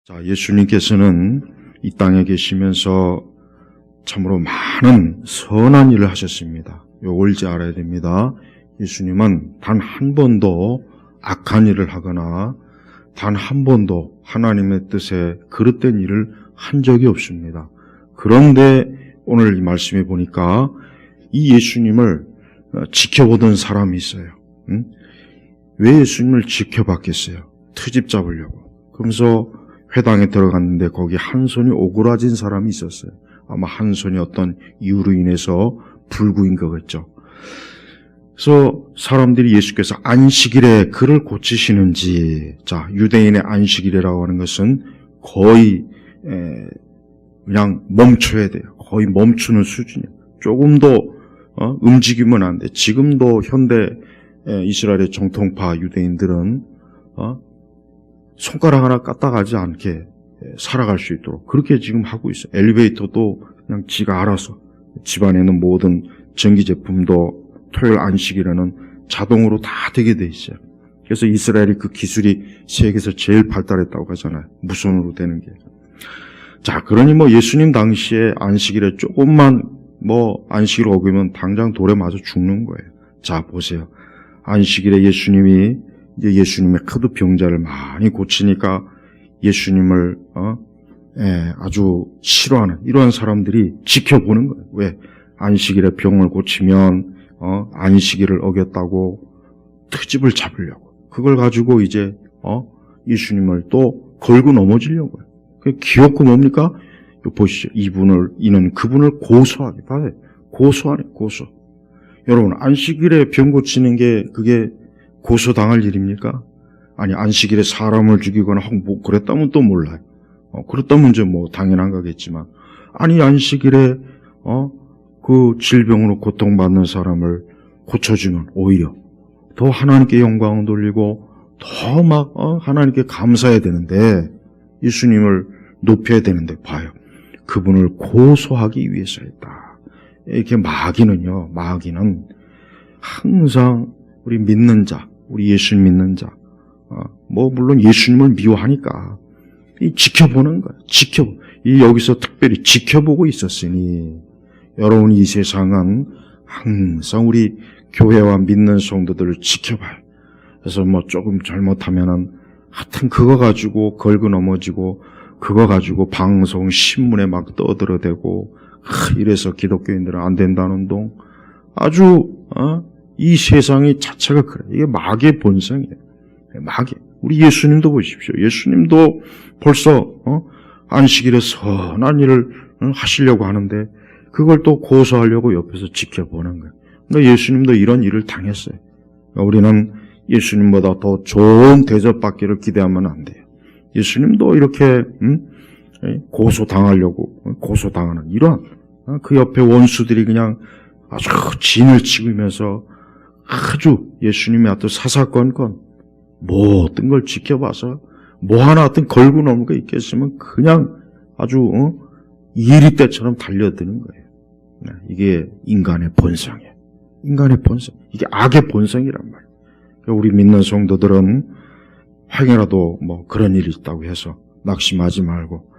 자, 예수님께서는 이 땅에 계시면서 참으로 많은 선한 일을 하셨습니다. 요걸 이제 알아야 됩니다. 예수님은 단 한 번도 악한 일을 하거나 단 한 번도 하나님의 뜻에 그릇된 일을 한 적이 없습니다. 그런데 오늘 이 말씀에 보니까 이 예수님을 지켜보던 사람이 있어요. 왜 예수님을 지켜봤겠어요? 트집 잡으려고. 그러면서 회당에 들어갔는데 거기 한 손이 오그라진 사람이 있었어요. 아마 한 손이 어떤 이유로 인해서 불구인 거겠죠. 그래서 사람들이 예수께서 안식일에 그를 고치시는지, 자, 유대인의 안식일이라고 하는 것은 거의 그냥 멈춰야 돼요. 거의 멈추는 수준이에요. 조금 더 움직이면 안 돼. 지금도 현대 이스라엘의 정통파 유대인들은 손가락 하나 까딱하지 않게 살아갈 수 있도록 그렇게 지금 하고 있어요. 엘리베이터도 그냥 지가 알아서, 집안에는 모든 전기 제품도 토요일 안식일에는 자동으로 다 되게 돼 있어요. 그래서 이스라엘이 그 기술이 세계에서 제일 발달했다고 하잖아요. 무선으로 되는 게. 자, 그러니 예수님 당시에 안식일에 조금만 안식일 어기면 당장 돌에 맞아 죽는 거예요. 자, 보세요. 안식일에 예수님의 크드 병자를 많이 고치니까 예수님을 아주 싫어하는 이러한 사람들이 지켜보는 거예요. 왜? 안식일에 병을 고치면 안식일을 어겼다고 트집을 잡으려고. 그걸 가지고 이제 예수님을 또 걸고 넘어지려고 해요. 그 귀엽고 뭡니까? 보시죠. 이는 그분을 고소하게 봐요. 고소하네, 고소. 여러분, 안식일에 병 고치는 게 그게 고소당할 일입니까? 아니, 안식일에 사람을 죽이거나 하고 그랬다면 또 몰라요. 그렇다면 이제 당연한 거겠지만, 아니, 안식일에 그 질병으로 고통받는 사람을 고쳐주면 오히려 더 하나님께 영광을 돌리고 더 하나님께 감사해야 되는데, 예수님을 높여야 되는데, 봐요. 그분을 고소하기 위해서였다. 이렇게 마귀는 항상 우리 믿는 자, 우리 예수님 믿는 자, 물론 예수님을 미워하니까 지켜보는 거예요. 여기서 특별히 지켜보고 있었으니, 여러분, 이 세상은 항상 우리 교회와 믿는 성도들을 지켜봐요. 그래서 조금 잘못하면은 하여튼 그거 가지고 걸고 넘어지고, 그거 가지고 방송, 신문에 막 떠들어대고, 이래서 기독교인들은 안 된다는 동, 아주 이 세상이 자체가 그래. 이게 마귀의 본성이에요. 마귀. 우리 예수님도 보십시오. 예수님도 벌써 안식일에 선한 일을 하시려고 하는데 그걸 또 고소하려고 옆에서 지켜보는 거예요. 그러니까 예수님도 이런 일을 당했어요. 그러니까 우리는 예수님보다 더 좋은 대접받기를 기대하면 안 돼요. 예수님도 이렇게 고소당하는 이런 그 옆에 원수들이 그냥 아주 진을 치면서 아주 예수님이 하여튼 사사건건 모든 걸 지켜봐서 하나 하여튼 걸고 넘은 거 있겠으면 그냥 아주 이리떼처럼 달려드는 거예요. 이게 인간의 본성이에요. 인간의 본성. 이게 악의 본성이란 말이에요. 우리 믿는 성도들은 혹여라도 그런 일이 있다고 해서 낙심하지 말고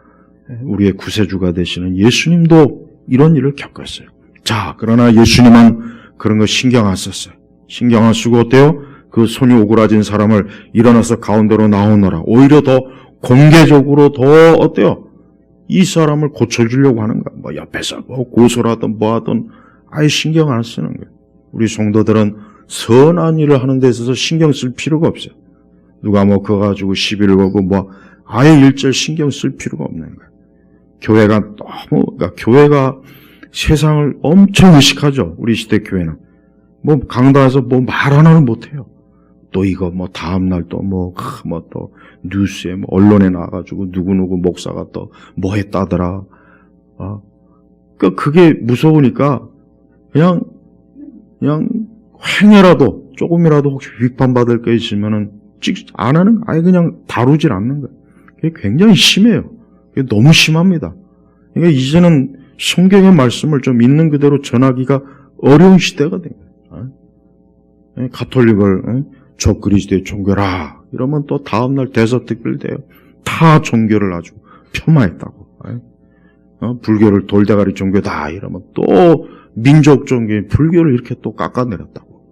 우리의 구세주가 되시는 예수님도 이런 일을 겪었어요. 자, 그러나 예수님은 그런 거 신경 안 썼어요. 신경 안 쓰고 어때요? 그 손이 오그라진 사람을 일어나서 가운데로 나오너라. 오히려 더 공개적으로 더 어때요? 이 사람을 고쳐주려고 하는 거야. 옆에서 고소라든 하든 아예 신경 안 쓰는 거예요. 우리 성도들은 선한 일을 하는 데 있어서 신경 쓸 필요가 없어요. 누가 그거 가지고 시비를 걸고 아예 일절 신경 쓸 필요가 없는 거예요. 교회가 세상을 엄청 의식하죠. 우리 시대 교회는. 강단에서 말 하나는 못해요. 또 이거 다음날 또 뉴스에 언론에 나와가지고 누구누구 목사가 또 했다더라. 그게 무서우니까 그냥 행여라도 조금이라도 혹시 비판받을 게 있으면은 안 하는 거, 아예 그냥 다루질 않는 거예요. 그게 굉장히 심해요. 그게 너무 심합니다. 그러니까 이제는 성경의 말씀을 좀 있는 그대로 전하기가 어려운 시대가 된 거예요. 가톨릭을 저 그리스도의 종교라 이러면 또 다음날 대서특필 돼요. 타 종교를 아주 폄하했다고. 불교를 돌대가리 종교다 이러면 또 민족 종교인 불교를 이렇게 또 깎아내렸다고.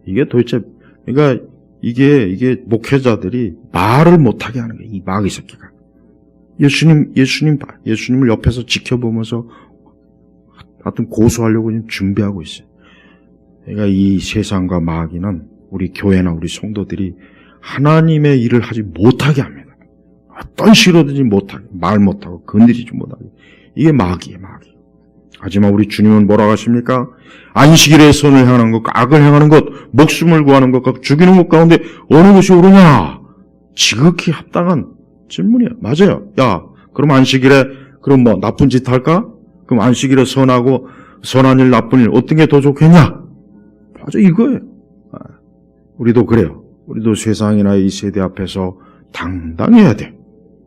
이게 도대체 그러니까 이게 목회자들이 말을 못하게 하는 거예요. 이 마귀 새끼가. 예수님을 옆에서 지켜보면서 하여튼 고소하려고 지금 준비하고 있어요. 그러니까 이 세상과 마귀는 우리 교회나 우리 성도들이 하나님의 일을 하지 못하게 합니다. 어떤 식으로든지 못하게, 말 못하고 건드리지 못하게. 이게 마귀예요, 마귀. 하지만 우리 주님은 뭐라고 하십니까? 안식일에 선을 행하는 것, 악을 행하는 것, 목숨을 구하는 것과 죽이는 것 가운데 어느 것이 옳으냐? 지극히 합당한 질문이야. 맞아요. 야, 그럼 안식일에 그럼 뭐 나쁜 짓 할까? 그럼 안식일에 선하고 선한 일, 나쁜 일 어떤 게 더 좋겠냐? 맞아, 이거예요. 우리도 그래요. 우리도 세상이나 이 세대 앞에서 당당해야 돼.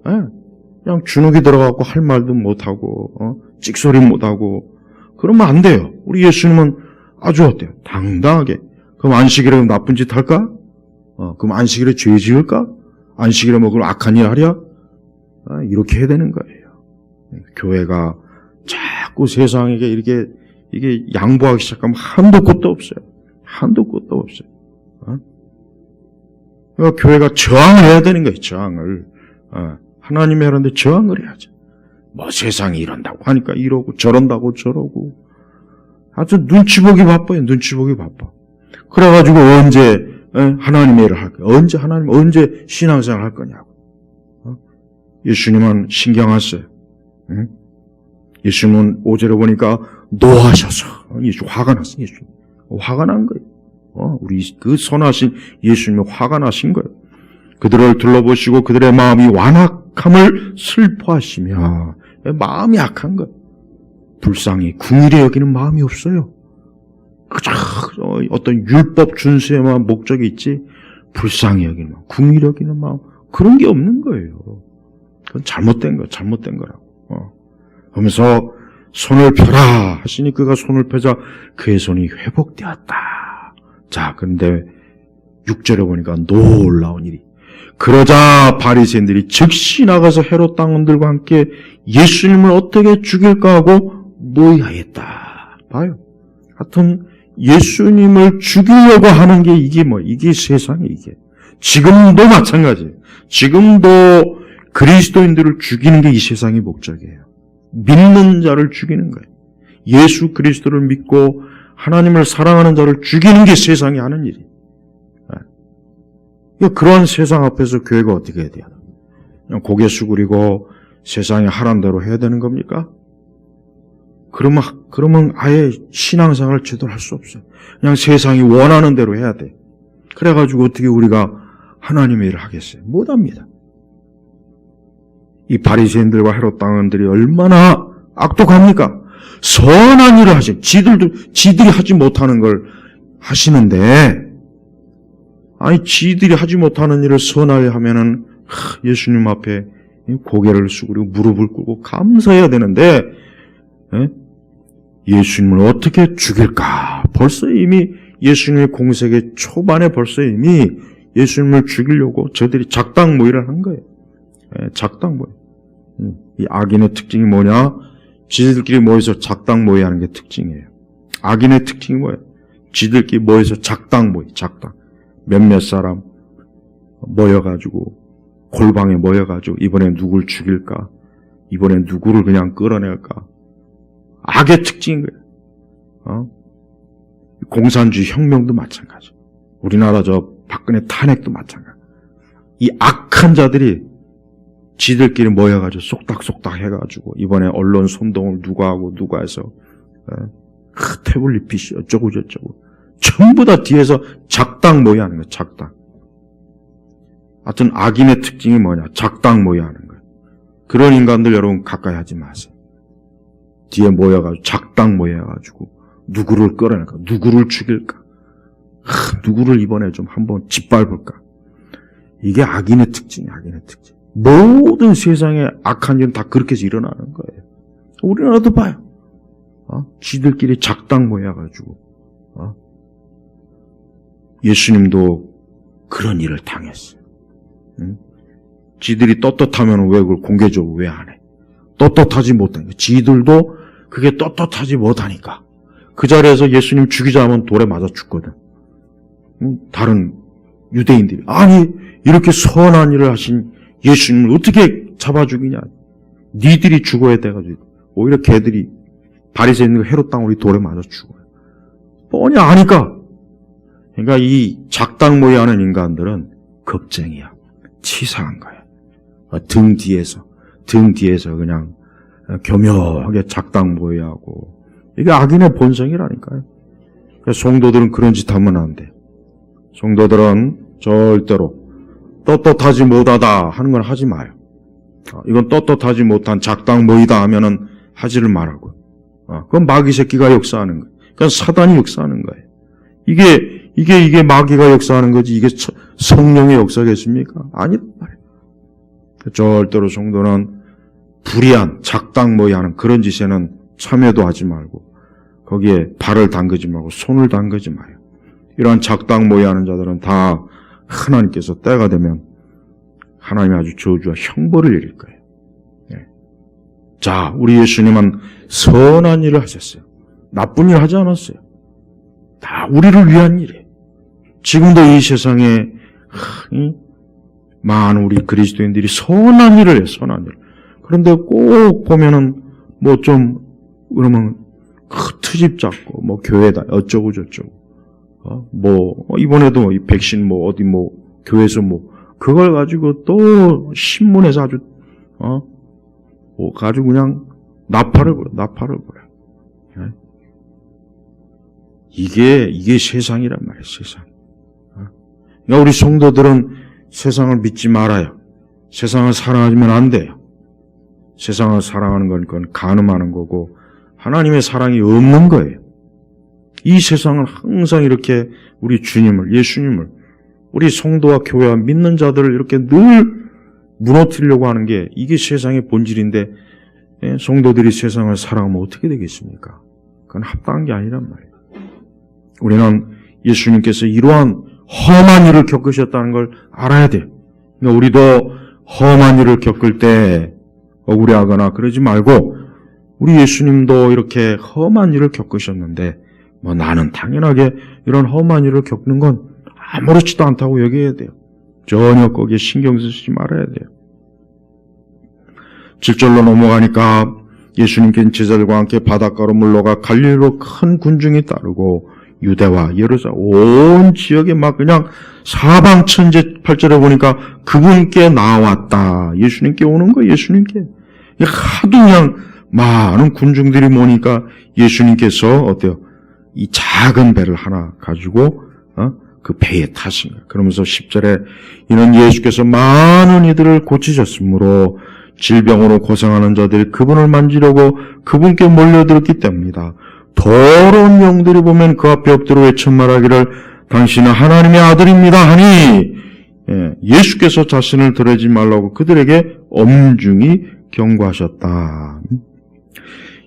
그냥 주눅이 들어가고 할 말도 못하고 찍소리 못하고 그러면 안 돼요. 우리 예수님은 아주 어때요? 당당하게. 그럼 안식일에 나쁜 짓 할까? 그럼 안식일에 죄 지을까? 안식일에 뭐 그럼 악한 일 하랴? 이렇게 해야 되는 거예요. 교회가 자꾸 세상에게 이게 양보하기 시작하면 한도 끝도 없어요. 한도 끝도 없어요. 그러니까 교회가 저항을 해야 되는 거예요. 저항을. 하나님이 하는데 저항을 해야죠. 뭐 세상이 이런다고 하니까 이러고 저런다고 저러고 아주 눈치 보기 바빠요. 눈치 보기 바빠. 그래가지고 언제 하나님의 일을 할 거야? 언제 신앙생활 할 거냐고. 예수님은 신경 안 써요. 예수님은 5절에 보니까 노하셔서 예수 화가 났어요. 예수님 화가 난 거예요. 우리 그 선하신 예수님이 화가 나신 거예요. 그들을 둘러보시고 그들의 마음이 완악함을 슬퍼하시며 마음이 약한 거예요. 불쌍히 궁일이 여기는 마음이 없어요. 그저 어떤 율법 준수에만 목적이 있지 불쌍히 여기는 마음, 궁일이 여기는 마음 그런 게 없는 거예요. 그건 잘못된 거라고. 그러면서 손을 펴라 하시니 그가 손을 펴자 그의 손이 회복되었다. 자, 그런데 6절에 보니까 놀라운 일이. 그러자 바리새인들이 즉시 나가서 헤롯 당원들과 함께 예수님을 어떻게 죽일까 하고 모의하였다. 봐요. 하여튼 예수님을 죽이려고 하는 게 이게 세상에 이게. 지금도 마찬가지예요. 지금도 그리스도인들을 죽이는 게 이 세상의 목적이에요. 믿는 자를 죽이는 거예요. 예수 그리스도를 믿고 하나님을 사랑하는 자를 죽이는 게 세상이 하는 일이에요. 그러한 세상 앞에서 교회가 어떻게 해야 돼요? 그냥 고개 숙이고 세상에 하라는 대로 해야 되는 겁니까? 그러면 아예 신앙생활을 제대로 할 수 없어요. 그냥 세상이 원하는 대로 해야 돼. 그래가지고 어떻게 우리가 하나님의 일을 하겠어요? 못합니다. 이 바리새인들과 헤롯 당원들이 얼마나 악독합니까? 선한 일을 하시. 지들이 하지 못하는 걸 하시는데, 지들이 하지 못하는 일을 선하게 하면은 예수님 앞에 고개를 숙이고 무릎을 꿇고 감사해야 되는데, 예수님을 어떻게 죽일까? 벌써 이미 예수님의 공세기 초반에 벌써 이미 예수님을 죽이려고 저들이 작당 모의를 한 거예요. 작당 모의. 이 악인의 특징이 뭐냐? 지들끼리 모여서 작당 모의하는 게 특징이에요. 악인의 특징이 뭐예요? 지들끼리 모여서 작당 모의, 작당. 몇몇 사람 모여가지고 골방에 모여가지고 이번엔 누굴 죽일까? 이번엔 누구를 그냥 끌어낼까? 악의 특징인 거예요. 공산주의 혁명도 마찬가지. 우리나라 저 박근혜 탄핵도 마찬가지. 이 악한 자들이 지들끼리 모여가지고 쏙닥쏙닥 해가지고 이번에 언론 선동을 누가 하고 누가 해서 태블릿 PC 어쩌고 저쩌고 전부 다 뒤에서 작당 모의하는 거예요. 작당. 하여튼 악인의 특징이 뭐냐? 작당 모의하는 거예요. 그런 인간들 여러분 가까이 하지 마세요. 뒤에 모여가지고 작당 모여가지고 누구를 끌어낼까? 누구를 죽일까? 누구를 이번에 좀 한번 짓밟을까? 이게 악인의 특징이에요. 악인의 특징. 모든 세상에 악한 일은 다 그렇게 해서 일어나는 거예요. 우리나라도 봐요. 지들끼리 작당 모여가지고 예수님도 그런 일을 당했어요. 지들이 떳떳하면 왜 그걸 공개적으로 왜 안 해? 떳떳하지 못하니까. 지들도 그게 떳떳하지 못하니까. 그 자리에서 예수님 죽이자 하면 돌에 맞아 죽거든. 다른 유대인들이 아니 이렇게 선한 일을 하신 예수님을 어떻게 잡아 죽이냐. 니들이 죽어야 돼가지고 오히려 걔들이 바리새인과 헤롯 땅 우리 돌에 맞아 죽어요. 뻔히 아니까. 그러니까 이 작당 모의하는 인간들은 겁쟁이야. 치사한 거야. 등 뒤에서 그냥 교묘하게 작당 모의하고 이게 악인의 본성이라니까요. 그러니까 성도들은 그런 짓 하면 안 돼. 성도들은 절대로 떳떳하지 못하다 하는 건 하지 마요. 이건 떳떳하지 못한 작당 모이다 하면은 하지를 말라고. 그건 마귀 새끼가 역사하는 거예요. 그건 사단이 역사하는 거예요. 이게 마귀가 역사하는 거지 이게 성령의 역사겠습니까? 아니란 말이에요. 절대로 성도는 불의한 작당 모의하는 그런 짓에는 참여도 하지 말고 거기에 발을 담그지 말고 손을 담그지 마요. 이러한 작당 모의하는 자들은 다 하나님께서 때가 되면 하나님이 아주 저주와 형벌을 내릴 거예요. 네. 자, 우리 예수님은 선한 일을 하셨어요. 나쁜 일 하지 않았어요. 다 우리를 위한 일이에요. 지금도 이 세상에 많은 우리 그리스도인들이 선한 일을 해요. 선한 일. 그런데 꼭 보면은 뭐 좀 그러면 트집 잡고 뭐 교회다 어쩌고 저쩌고 이번에도 이 백신 어디 교회에서 그걸 가지고 또 신문에서 아주 가지고 그냥 나팔을 불어요. 네? 이게 세상이란 말이에요. 세상. 그러니까 우리 성도들은 세상을 믿지 말아요. 세상을 사랑하면 안 돼요. 세상을 사랑하는 건 그건 간음하는 거고 하나님의 사랑이 없는 거예요. 이 세상을 항상 이렇게 우리 주님을, 예수님을, 우리 성도와 교회와 믿는 자들을 이렇게 늘 무너뜨리려고 하는 게 이게 세상의 본질인데 성도들이 세상을 사랑하면 어떻게 되겠습니까? 그건 합당한 게 아니란 말이에요. 우리는 예수님께서 이러한 험한 일을 겪으셨다는 걸 알아야 돼요. 그러니까 우리도 험한 일을 겪을 때 억울해하거나 그러지 말고 우리 예수님도 이렇게 험한 일을 겪으셨는데 나는 당연하게 이런 험한 일을 겪는 건 아무렇지도 않다고 여겨야 돼요. 전혀 거기에 신경 쓰지 말아야 돼요. 7절로 넘어가니까 예수님께는 제자들과 함께 바닷가로 물러가 갈릴리로 큰 군중이 따르고 유대와 예루살렘 온 지역에 막 그냥 사방천지 8절에 보니까 그분께 나왔다. 예수님께 오는 거예요. 예수님께. 하도 그냥 많은 군중들이 모니까 예수님께서 어때요? 이 작은 배를 하나 가지고 그 배에 타신 거예요. 그러면서 10절에 이는 예수께서 많은 이들을 고치셨으므로 질병으로 고생하는 자들이 그분을 만지려고 그분께 몰려들었기 때문이다. 더러운 영들이 보면 그 앞에 엎드려 외쳐 말하기를 당신은 하나님의 아들입니다 하니 예수께서 자신을 드러내지 말라고 그들에게 엄중히 경고하셨다.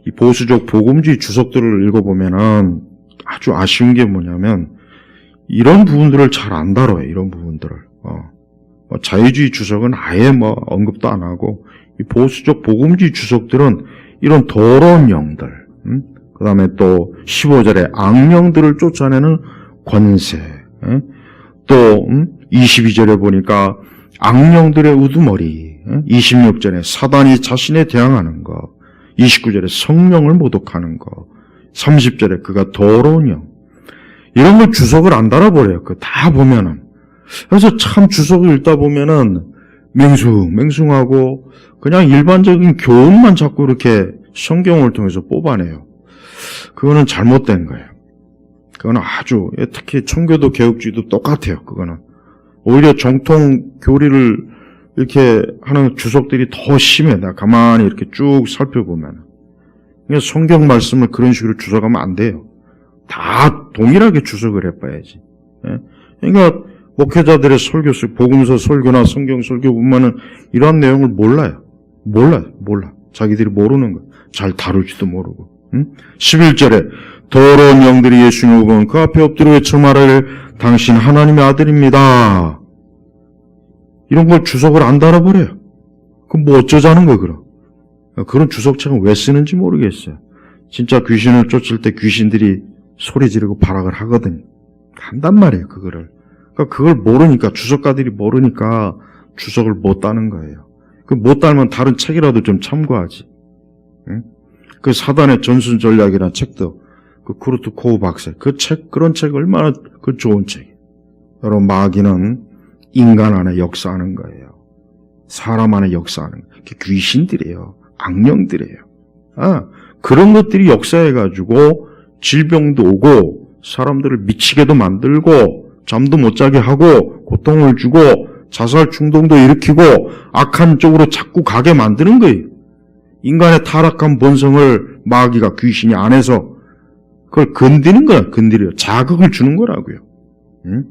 이 보수적 복음주의 주석들을 읽어보면은 아주 아쉬운 게 뭐냐면 이런 부분들을 잘 안 다뤄요. 이런 부분들을. 자유주의 주석은 아예 언급도 안 하고 이 보수적 복음주의 주석들은 이런 더러운 영들, 그 다음에 또 15절에 악령들을 쫓아내는 권세, 또 22절에 보니까 악령들의 우두머리, 26절에 사단이 자신에 대항하는 거, 29절에 성령을 모독하는 거, 30절에 그가 더러운 영, 이런 걸 주석을 안 달아버려요. 그 다 보면은. 그래서 참 주석을 읽다 보면은 맹숭하고 그냥 일반적인 교훈만 자꾸 이렇게 성경을 통해서 뽑아내요. 그거는 잘못된 거예요. 그거는 아주, 특히 청교도 개혁주의도 똑같아요. 그거는. 오히려 정통 교리를 이렇게 하는 주석들이 더 심해. 내가 가만히 이렇게 쭉 살펴보면. 그러니까 성경 말씀을 그런 식으로 주석하면 안 돼요. 다 동일하게 주석을 해봐야지. 그러니까 목회자들의 설교, 복음서 설교나 성경 설교 보면은 이런 내용을 몰라. 자기들이 모르는 거야. 잘 다룰지도 모르고. 11절에 더러운 영들이 예수님을 보면 그 앞에 엎드려 외쳐 말하기를 당신 하나님의 아들입니다. 이런 걸 주석을 안 달아버려요. 그럼 뭐 어쩌자는 거예요, 그럼? 그런 주석책은 왜 쓰는지 모르겠어요. 진짜 귀신을 쫓을 때 귀신들이 소리 지르고 발악을 하거든요. 한단 말이에요, 그거를. 그러니까 그걸 모르니까, 주석가들이 모르니까 주석을 못 따는 거예요. 그 못 따면 다른 책이라도 좀 참고하지. 응? 그 사단의 전순 전략이라는 책도, 그 크루트코프 박사, 그런 책 얼마나 그 좋은 책이에요. 여러분, 마귀는 인간 안에 역사하는 거예요. 사람 안에 역사하는 거예요. 그게 귀신들이에요. 악령들이에요. 그런 것들이 역사해가지고 질병도 오고 사람들을 미치게도 만들고 잠도 못 자게 하고 고통을 주고 자살 충동도 일으키고 악한 쪽으로 자꾸 가게 만드는 거예요. 인간의 타락한 본성을 마귀가 귀신이 안에서 그걸 건드리는 거야. 건드려요. 자극을 주는 거라고요. 응?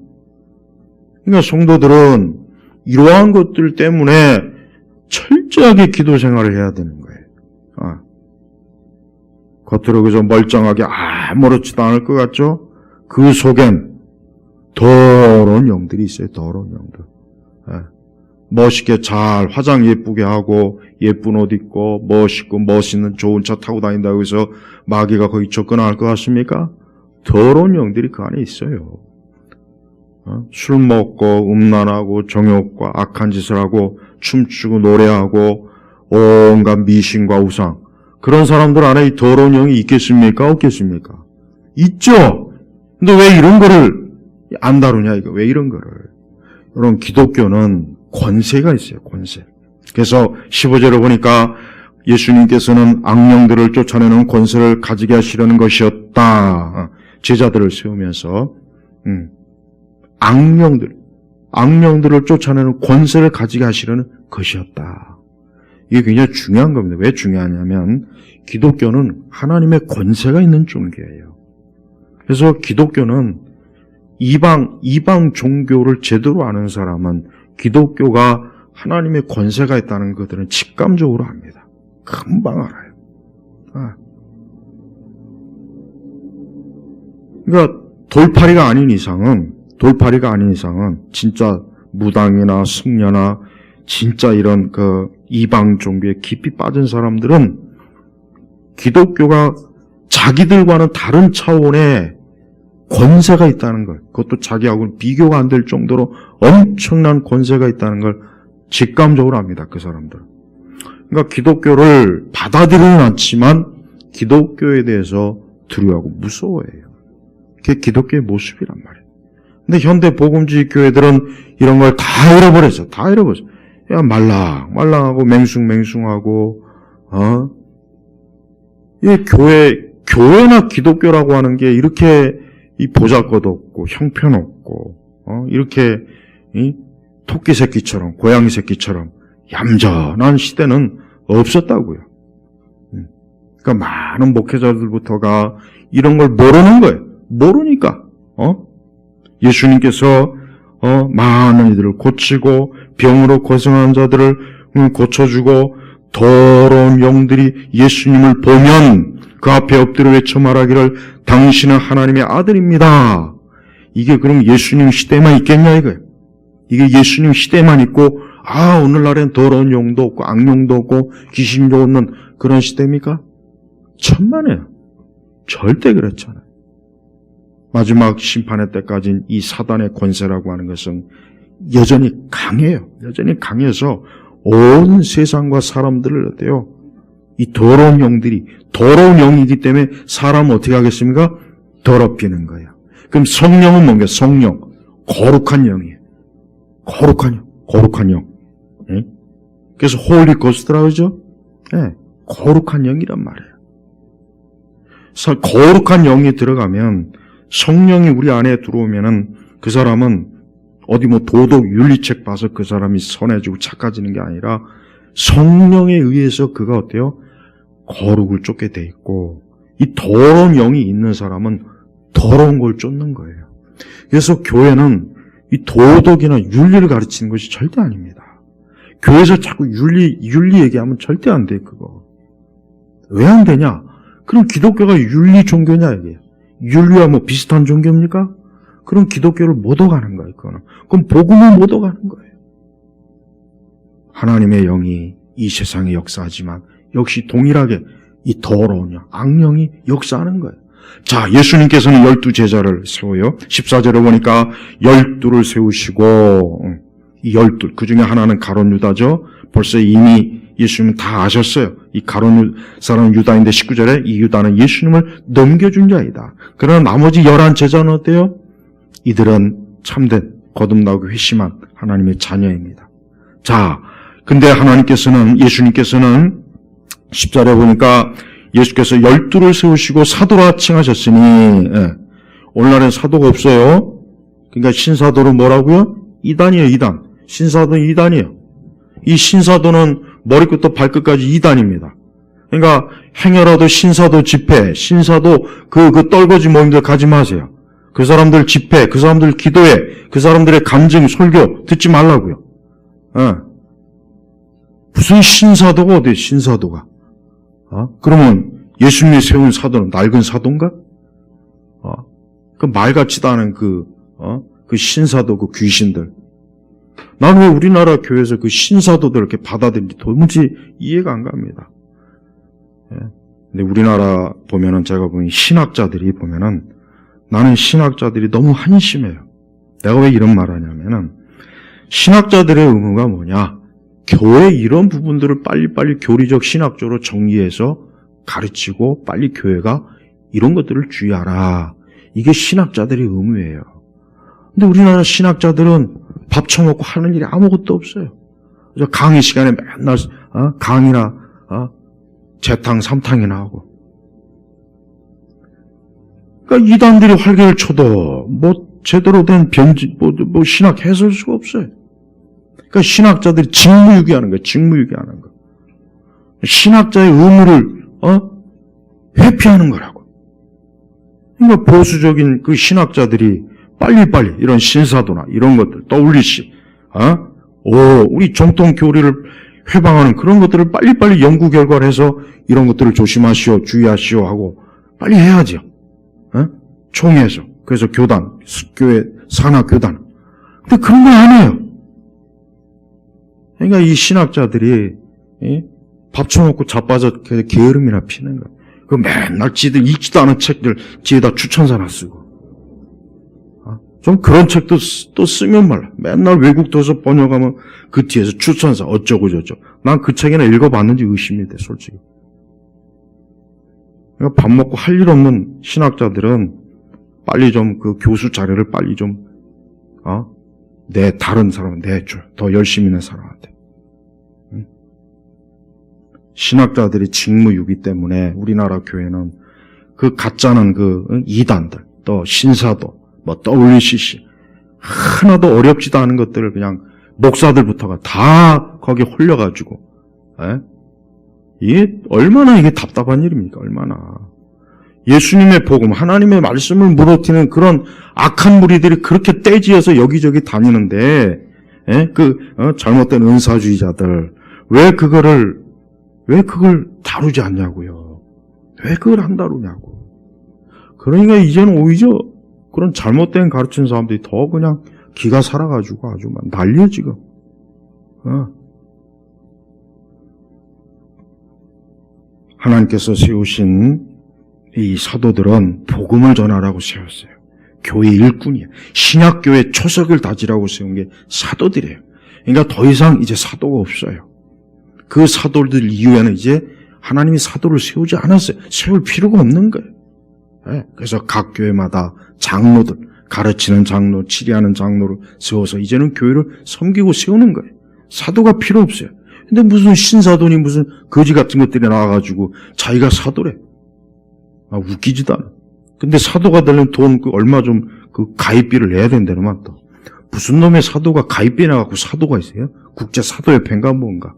그러니까 성도들은 이러한 것들 때문에 철저하게 기도 생활을 해야 되는 거예요. 겉으로 그저 멀쩡하게 아무렇지도 않을 것 같죠? 그 속엔 더러운 영들이 있어요. 더러운 영들. 멋있게 잘 화장 예쁘게 하고 예쁜 옷 입고 멋있고 멋있는 좋은 차 타고 다닌다고 해서 마귀가 거기 접근할 것 같습니까? 더러운 영들이 그 안에 있어요. 술 먹고 음란하고 정욕과 악한 짓을 하고 춤추고 노래하고 온갖 미신과 우상, 그런 사람들 안에 이 더러운 영이 있겠습니까? 없겠습니까? 있죠. 근데 왜 이런 거를 안 다루냐 이거. 왜 이런 거를. 여러분, 기독교는 권세가 있어요. 권세. 그래서 15절에 보니까 예수님께서는 악령들을 쫓아내는 권세를 가지게 하시려는 것이었다. 제자들을 세우면서 악령들을 쫓아내는 권세를 가지게 하시려는 것이었다. 이게 굉장히 중요한 겁니다. 왜 중요하냐면 기독교는 하나님의 권세가 있는 종교예요. 그래서 기독교는 이방 종교를 제대로 아는 사람은 기독교가 하나님의 권세가 있다는 것들은 직감적으로 압니다. 금방 알아요. 그러니까 돌팔이가 아닌 이상은 진짜 무당이나 승려나 진짜 이런 그 이방 종교에 깊이 빠진 사람들은 기독교가 자기들과는 다른 차원의 권세가 있다는 걸, 그것도 자기하고는 비교가 안 될 정도로 엄청난 권세가 있다는 걸 직감적으로 압니다. 그 사람들은. 그러니까 기독교를 받아들이는 않지만 기독교에 대해서 두려워하고 무서워해요. 그게 기독교의 모습이란 말이에요. 근데 현대 복음주의 교회들은 이런 걸 다 잃어버렸어. 다 잃어버렸어. 야, 말랑하고 맹숭맹숭하고, 이 교회나 기독교라고 하는 게 이렇게 이 보잘것없고 형편없고, 이렇게 이 토끼 새끼처럼, 고양이 새끼처럼 얌전한 시대는 없었다고요. 그러니까 많은 목회자들부터가 이런 걸 모르는 거예요. 모르니까, 예수님께서 많은 이들을 고치고 병으로 고생하는 자들을 고쳐주고 더러운 영들이 예수님을 보면 그 앞에 엎드려 외쳐 말하기를 당신은 하나님의 아들입니다. 이게 그럼 예수님 시대만 있겠냐 이거예요. 이게 예수님 시대만 있고 오늘날엔 더러운 영도 없고 악령도 없고 귀신도 없는 그런 시대입니까? 천만에요. 절대 그렇지 않아요. 마지막 심판의 때까지는 이 사단의 권세라고 하는 것은 여전히 강해요. 여전히 강해서 온 세상과 사람들을 어때요? 이 더러운 영이기 때문에 사람은 어떻게 하겠습니까? 더럽히는 거예요. 그럼 성령은 뭔가 성령, 거룩한 영이에요. 거룩한 영. 네? 그래서 홀리 고스트라고 하죠? 네, 거룩한 영이란 말이에요. 거룩한 영이 들어가면 성령이 우리 안에 들어오면은 그 사람은 어디 도덕 윤리책 봐서 그 사람이 선해지고 착해지는 게 아니라 성령에 의해서 그가 어때요? 거룩을 쫓게 돼 있고 이 더러운 영이 있는 사람은 더러운 걸 쫓는 거예요. 그래서 교회는 이 도덕이나 윤리를 가르치는 것이 절대 아닙니다. 교회에서 자꾸 윤리 얘기하면 절대 안 돼, 그거. 왜 안 되냐? 그럼 기독교가 윤리 종교냐, 이게. 윤리와 비슷한 종교입니까? 그럼 기독교를 못 오가는 거예요, 그거는. 그럼 복음을 못 오가는 거예요. 하나님의 영이 이 세상에 역사하지만 역시 동일하게 이 더러운 영, 악령이 역사하는 거예요. 자, 예수님께서는 12 제자를 세워요. 14절에 보니까 12를 세우시고, 이 12, 그 중에 하나는 가룟 유다죠. 벌써 이미 예수님은 다 아셨어요. 이 가룟 사람은 유다인데 19절에 이 유다는 예수님을 넘겨준 자이다. 그러나 나머지 11 제자는 어때요? 이들은 참된 거듭나고 회심한 하나님의 자녀입니다. 자, 근데 예수님께서는 10절에 보니까 예수께서 12를 세우시고 사도라 칭하셨으니, 오늘날엔 사도가 없어요. 그러니까 신사도는 뭐라고요? 이단이에요, 이단. 신사도는 이단이에요. 이 신사도는 머리끝부터 발끝까지 이단입니다. 그러니까 행여라도 신사도 집회, 신사도 그 떨거지 모임들 가지 마세요. 그 사람들 집회, 그 사람들 기도회, 그 사람들의 간증, 설교 듣지 말라고요. 무슨 신사도가 어디에 신사도가? 그러면 예수님이 세운 사도는 낡은 사도인가? 그 말 같지도 않은 그 신사도, 그 귀신들. 나는 왜 우리나라 교회에서 그 신사도들 이렇게 받아들인지 도무지 이해가 안 갑니다. 근데 우리나라 보면은 제가 보면 신학자들이 보면은 나는 신학자들이 너무 한심해요. 내가 왜 이런 말 하냐면은 신학자들의 의무가 뭐냐? 교회 이런 부분들을 빨리빨리 교리적 신학적으로 정리해서 가르치고 빨리 교회가 이런 것들을 주의하라. 이게 신학자들의 의무예요. 근데 우리나라 신학자들은 밥 처먹고 하는 일이 아무것도 없어요. 그래서 강의 시간에 맨날 강의나 재탕, 삼탕이나 하고. 그러니까 이단들이 활개를 쳐도 제대로 된 신학 해설 수가 없어요. 그러니까 신학자들이 직무유기하는 거예요. 직무유기하는 거. 신학자의 의무를 회피하는 거라고. 그러니까 보수적인 그 신학자들이 빨리빨리 이런 신사도나 이런 것들 떠올리시, 우리 정통 교리를 회방하는 그런 것들을 빨리빨리 연구 결과를 해서 이런 것들을 조심하시오, 주의하시오 하고 빨리 해야죠. 총회에서. 그래서 교단, 교회, 산하교단. 근데 그런 거 안 해요. 그러니까 이 신학자들이 밥 처먹고 자빠져 게으름이나 피는 거예요. 그 맨날 지들 읽지도 않은 책들 뒤에다 추천사나 쓰고. 좀 그런 책도 또 쓰면 말라. 맨날 외국 도서 번역하면 그 뒤에서 추천사 어쩌고 저쩌고. 난 그 책이나 읽어봤는지 의심이 돼, 솔직히. 그러니까 밥 먹고 할 일 없는 신학자들은 빨리 좀 그 교수 자료를 빨리 좀 다른 사람한테 내줘. 더 열심히 있는 사람한테. 신학자들이 직무유기 때문에 우리나라 교회는 그 가짜는 이단들, 또 신사도, WCC 하나도 어렵지도 않은 것들을 그냥 목사들부터가 다 거기에 홀려가지고, 이게 얼마나 이게 답답한 일입니까? 얼마나. 예수님의 복음, 하나님의 말씀을 물어티는 그런 악한 무리들이 그렇게 떼지어서 여기저기 다니는데, 잘못된 은사주의자들, 왜 그걸 다루지 않냐고요. 왜 그걸 안 다루냐고. 그러니까 이제는 오히려 그런 잘못된 가르치는 사람들이 더 그냥 기가 살아가지고 아주 막 난리야, 지금. 하나님께서 세우신 이 사도들은 복음을 전하라고 세웠어요. 교회 일꾼이에요. 신약교회 초석을 다지라고 세운 게 사도들이에요. 그러니까 더 이상 이제 사도가 없어요. 그 사도들 이후에는 이제 하나님이 사도를 세우지 않았어요. 세울 필요가 없는 거예요. 그래서 각 교회마다 장로들, 가르치는 장로, 치리하는 장로를 세워서 이제는 교회를 섬기고 세우는 거예요. 사도가 필요 없어요. 근데 무슨 신사도니 무슨 거지 같은 것들이 나와가지고 자기가 사도래. 웃기지도 않아. 근데 사도가 되려면 돈 얼마 좀 가입비를 내야 된다더만 또. 무슨 놈의 사도가 가입비 나갖고 사도가 있어요? 국제 사도협회인가 뭔가.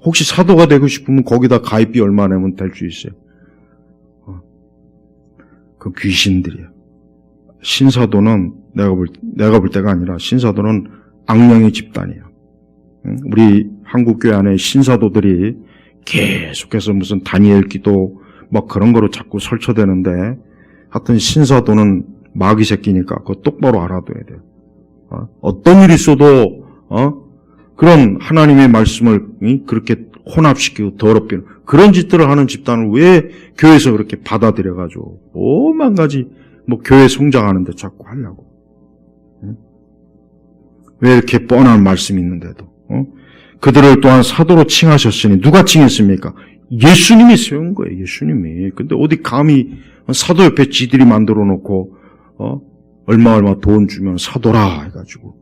혹시 사도가 되고 싶으면 거기다 가입비 얼마 내면 될 수 있어요? 그 귀신들이야. 신사도는 내가 볼 때가 아니라 신사도는 악령의 집단이에요. 우리 한국교회 안에 신사도들이 계속해서 무슨 다니엘 기도 그런 거로 자꾸 설쳐대는데 하여튼 신사도는 마귀 새끼니까 그거 똑바로 알아둬야 돼요. 어떤 일이 있어도 그런 하나님의 말씀을 그렇게 혼합시키고 더럽히는 그런 짓들을 하는 집단을 왜 교회에서 그렇게 받아들여가지고 오만 가지 교회 성장하는데 자꾸 하려고. 왜 이렇게 뻔한 말씀이 있는데도 그들을 또한 사도로 칭하셨으니 누가 칭했습니까? 예수님이 세운 거예요. 예수님이. 근데 어디 감히 사도 옆에 지들이 만들어 놓고 얼마 돈 주면 사도라 해가지고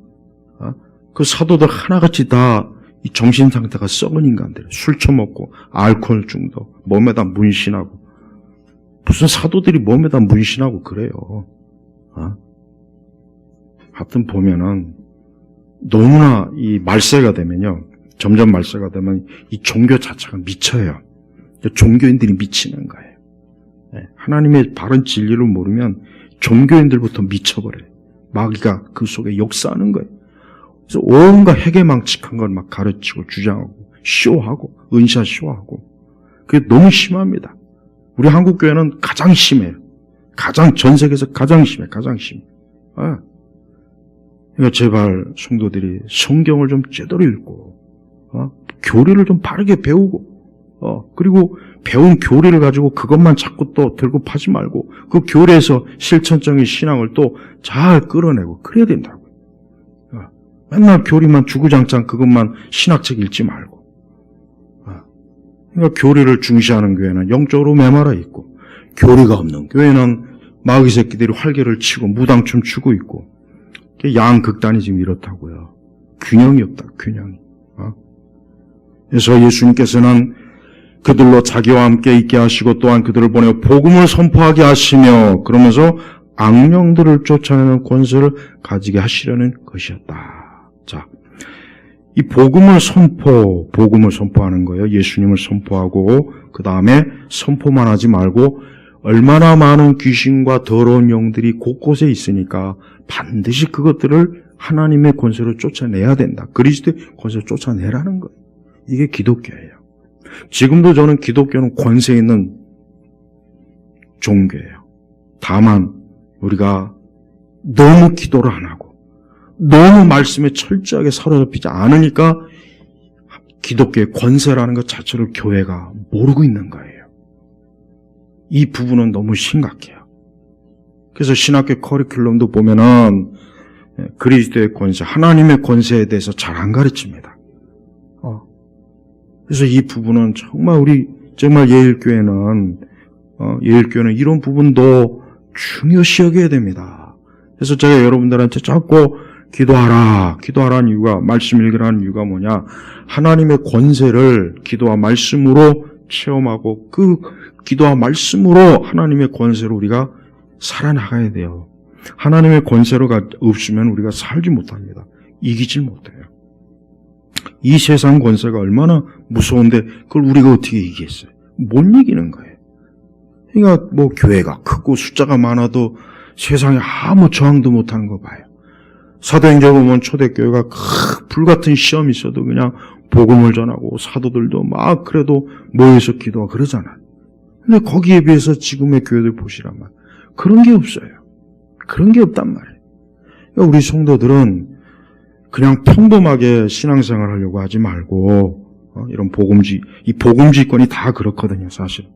그 사도들 하나같이 다 이 정신 상태가 썩은 인간들, 술 처먹고 알코올 중독, 몸에다 문신하고 무슨 사도들이 몸에다 문신하고 그래요. 하여튼 보면은 너무나 이 말세가 되면요, 점점 말세가 되면 이 종교 자체가 미쳐요. 종교인들이 미치는 거예요. 하나님의 바른 진리를 모르면 종교인들부터 미쳐버려요. 마귀가 그 속에 역사하는 거예요. 그래서 온갖 해괴망측한 걸 막 가르치고 주장하고 쇼하고 은사 쇼하고 그게 너무 심합니다. 우리 한국 교회는 가장 심해요. 전 세계에서 가장 심해. 그러니까 제발 성도들이 성경을 좀 제대로 읽고 교리를 좀 바르게 배우고 그리고 배운 교리를 가지고 그것만 자꾸 또 들고 파지 말고 그 교리에서 실천적인 신앙을 또 잘 끌어내고 그래야 된다고. 맨날 교리만 주구장창 그것만 신학책 읽지 말고. 그러니까 교리를 중시하는 교회는 영적으로 메말아 있고 교리가 없는 교회는 마귀 새끼들이 활개를 치고 무당춤 추고 있고 양극단이 지금 이렇다고요. 균형이 없다. 균형이. 그래서 예수님께서는 그들로 자기와 함께 있게 하시고 또한 그들을 보내어 복음을 선포하게 하시며 그러면서 악령들을 쫓아내는 권세를 가지게 하시려는 것이었다. 자, 이 복음을 선포하는 거예요. 예수님을 선포하고 그 다음에 선포만 하지 말고 얼마나 많은 귀신과 더러운 영들이 곳곳에 있으니까 반드시 그것들을 하나님의 권세로 쫓아내야 된다. 그리스도의 권세로 쫓아내라는 거예요. 이게 기독교예요. 지금도 저는 기독교는 권세 있는 종교예요. 다만 우리가 너무 기도를 안 하고 너무 말씀에 철저하게 사로잡히지 않으니까 기독교의 권세라는 것 자체를 교회가 모르고 있는 거예요. 이 부분은 너무 심각해요. 그래서 신학교 커리큘럼도 보면은 그리스도의 권세, 하나님의 권세에 대해서 잘 안 가르칩니다. 그래서 이 부분은 정말 예일교회는 이런 부분도 중요시 여겨야 됩니다. 그래서 제가 여러분들한테 자꾸 기도하라는 이유가, 말씀 읽으라는 이유가 뭐냐? 하나님의 권세를 기도와 말씀으로 체험하고 그 기도와 말씀으로 하나님의 권세로 우리가 살아나가야 돼요. 하나님의 권세가 없으면 우리가 살지 못합니다. 이기질 못해요. 이 세상 권세가 얼마나 무서운데 그걸 우리가 어떻게 이기겠어요? 못 이기는 거예요. 그러니까 교회가 크고 숫자가 많아도 세상에 아무 저항도 못하는 거 봐요. 사도행전 보면 초대교회가 불같은 시험이 있어도 그냥 복음을 전하고 사도들도 막 그래도 모여서 기도하고 그러잖아요. 근데 거기에 비해서 지금의 교회들 보시란 말이에요. 그런 게 없어요. 그런 게 없단 말이에요. 그러니까 우리 성도들은 그냥 평범하게 신앙생활 하려고 하지 말고 이런 이 복음지권이 다 그렇거든요, 사실.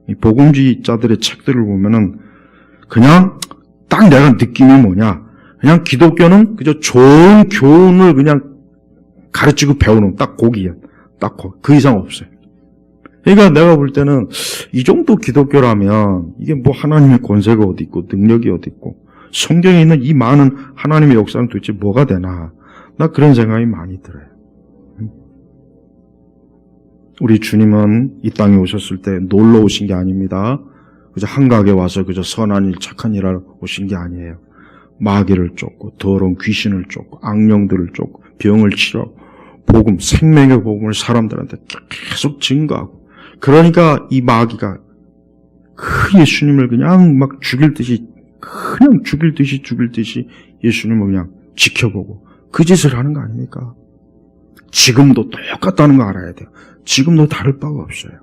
이 복음지자들의 책들을 보면은 그냥 딱 내가 느낌이 뭐냐? 그냥 기독교는 그저 좋은 교훈을 그냥 가르치고 배우는 딱 거기야. 딱 그 이상 없어요. 그러니까 내가 볼 때는 이 정도 기독교라면 이게 하나님의 권세가 어디 있고 능력이 어디 있고 성경에 있는 이 많은 하나님의 역사는 도대체 뭐가 되나? 나 그런 생각이 많이 들어요. 우리 주님은 이 땅에 오셨을 때 놀러 오신 게 아닙니다. 그저 한가하게 와서 그저 선한 일, 착한 일 하러 오신 게 아니에요. 마귀를 쫓고 더러운 귀신을 쫓고 악령들을 쫓고 병을 치료하고 복음, 생명의 복음을 사람들한테 계속 증거하고 그러니까 이 마귀가 그 예수님을 그냥 막 죽일 듯이 예수님을 그냥 지켜보고 그 짓을 하는 거 아닙니까? 지금도 똑같다는 거 알아야 돼요. 지금도 다를 바가 없어요.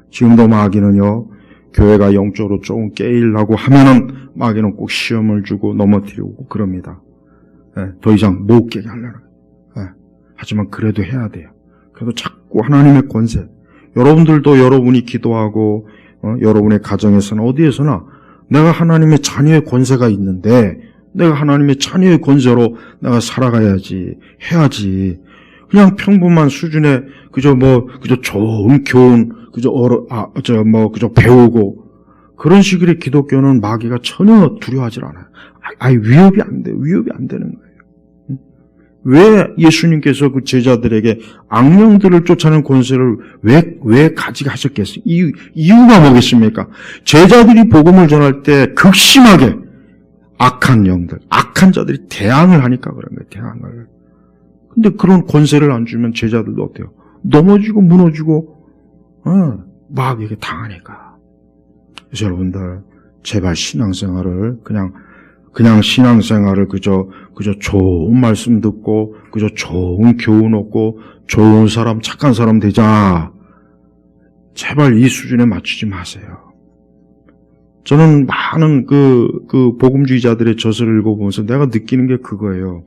지금도 마귀는요, 교회가 영적으로 조금 깨일라고 하면은 마귀는 꼭 시험을 주고 넘어뜨리고 그럽니다. 더 이상 못 깨게 하려는 거예요. 하지만 그래도 해야 돼요. 그래도 자꾸 하나님의 권세, 여러분들도 여러분이 기도하고 여러분의 가정에서나 어디에서나 내가 하나님의 자녀의 권세가 있는데 내가 하나님의 자녀의 권세로 내가 살아가야지, 해야지. 그냥 평범한 수준의 그저 좋은 교훈, 그저 배우고 그런 식의 기독교는 마귀가 전혀 두려워하지 않아요. 위협이 안 돼요. 위협이 안 되는 거예요. 왜 예수님께서 그 제자들에게 악령들을 쫓아내는 권세를 왜 가지가셨겠어요? 이유가 뭐겠습니까? 제자들이 복음을 전할 때 극심하게 악한 영들, 악한 자들이 대항을 하니까 그런 거예요. 대항을. 근데 그런 권세를 안 주면 제자들도 어때요? 넘어지고 무너지고 마귀에게 당하니까. 그래서 여러분들 제발 신앙생활을 그냥 신앙생활을 그저 좋은 말씀 듣고 그저 좋은 교훈 얻고 좋은 사람, 착한 사람 되자. 제발 이 수준에 맞추지 마세요. 저는 많은 그 복음주의자들의 저서를 읽어보면서 내가 느끼는 게 그거예요.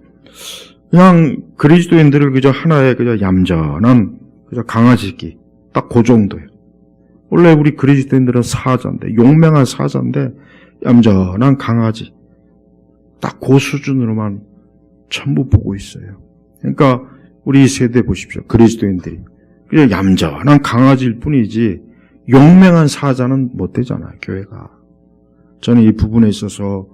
그냥 그리스도인들을 그저 하나의 그저 얌전한 그저 강아지끼 딱 그 정도예요. 원래 우리 그리스도인들은 사자인데, 용맹한 사자인데 얌전한 강아지 딱 그 수준으로만 전부 보고 있어요. 그러니까 우리 세대 보십시오. 그리스도인들이 그냥 얌전한 강아지일 뿐이지 용맹한 사자는 못 되잖아요. 교회가. 저는 이 부분에 있어서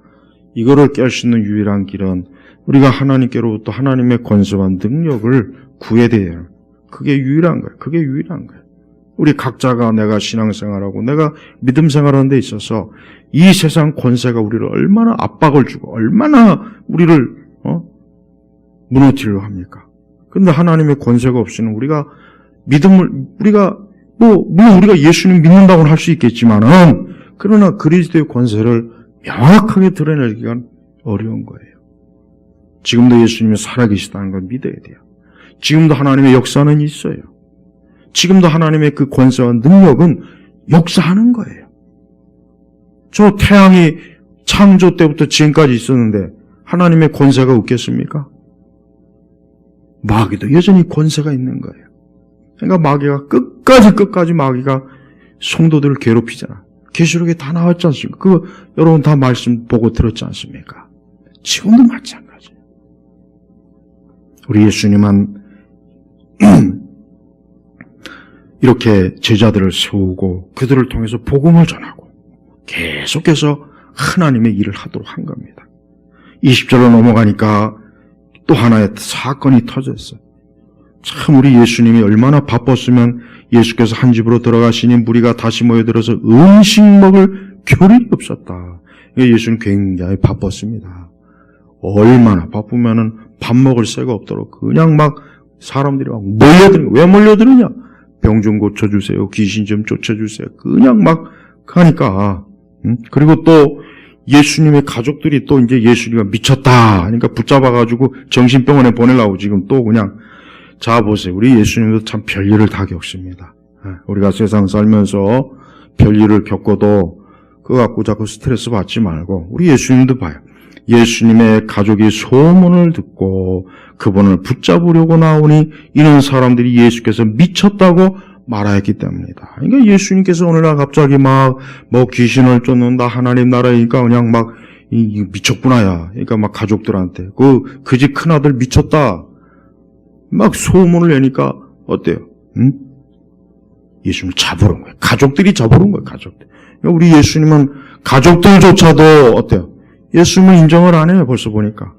이거를 깰 수 있는 유일한 길은 우리가 하나님께로부터 하나님의 권세와 능력을 구해야 돼요. 그게 유일한 거예요. 그게 유일한 거예요. 우리 각자가 내가 신앙생활하고 내가 믿음 생활하는 데 있어서 이 세상 권세가 우리를 얼마나 압박을 주고 얼마나 우리를 무너뜨리려 합니까? 근데 하나님의 권세가 없이는 우리가 우리가 물론 우리가 예수님 믿는다고는 할 수 있겠지만은 그러나 그리스도의 권세를 명확하게 드러내기가 어려운 거예요. 지금도 예수님이 살아계시다는 걸 믿어야 돼요. 지금도 하나님의 역사는 있어요. 지금도 하나님의 그 권세와 능력은 역사하는 거예요. 저 태양이 창조 때부터 지금까지 있었는데 하나님의 권세가 없겠습니까? 마귀도 여전히 권세가 있는 거예요. 그러니까 마귀가 끝까지 마귀가 성도들을 괴롭히잖아. 계시록에 다 나왔지 않습니까? 그거 여러분 다 말씀 보고 들었지 않습니까? 지금도 마찬가지예요. 우리 예수님은 이렇게 제자들을 세우고 그들을 통해서 복음을 전하고 계속해서 하나님의 일을 하도록 한 겁니다. 20절로 넘어가니까 또 하나의 사건이 터졌어요. 참 우리 예수님이 얼마나 바빴으면 예수께서 한 집으로 들어가시니 무리가 다시 모여들어서 음식 먹을 겨를이 없었다. 예수님 굉장히 바빴습니다. 얼마나 바쁘면은 밥 먹을 새가 없도록 그냥 막 사람들이 막 왜 몰려드느냐? 병 좀 고쳐주세요. 귀신 좀 쫓아주세요. 그냥 막 하니까. 그리고 또 예수님의 가족들이 또 이제 예수님이 미쳤다 하니까 붙잡아가지고 정신병원에 보내려고 지금 또 그냥. 자 보세요. 우리 예수님도 참 별일을 다 겪습니다. 우리가 세상 살면서 별일을 겪어도 그거 갖고 자꾸 스트레스 받지 말고 우리 예수님도 봐요. 예수님의 가족이 소문을 듣고 그분을 붙잡으려고 나오니 이런 사람들이 예수께서 미쳤다고 말하였기 때문이다. 그러니까 예수님께서 오늘날 갑자기 막 귀신을 쫓는다 하나님 나라니까 그냥 막 미쳤구나야. 그러니까 막 가족들한테 그 집 큰아들 미쳤다. 막 소문을 내니까 어때요? 예수님을 잡으러 온 거예요. 가족들이 잡으러 온 거예요. 가족들. 그러니까 우리 예수님은 가족들조차도 어때요? 예수님을 인정을 안 해요. 벌써 보니까.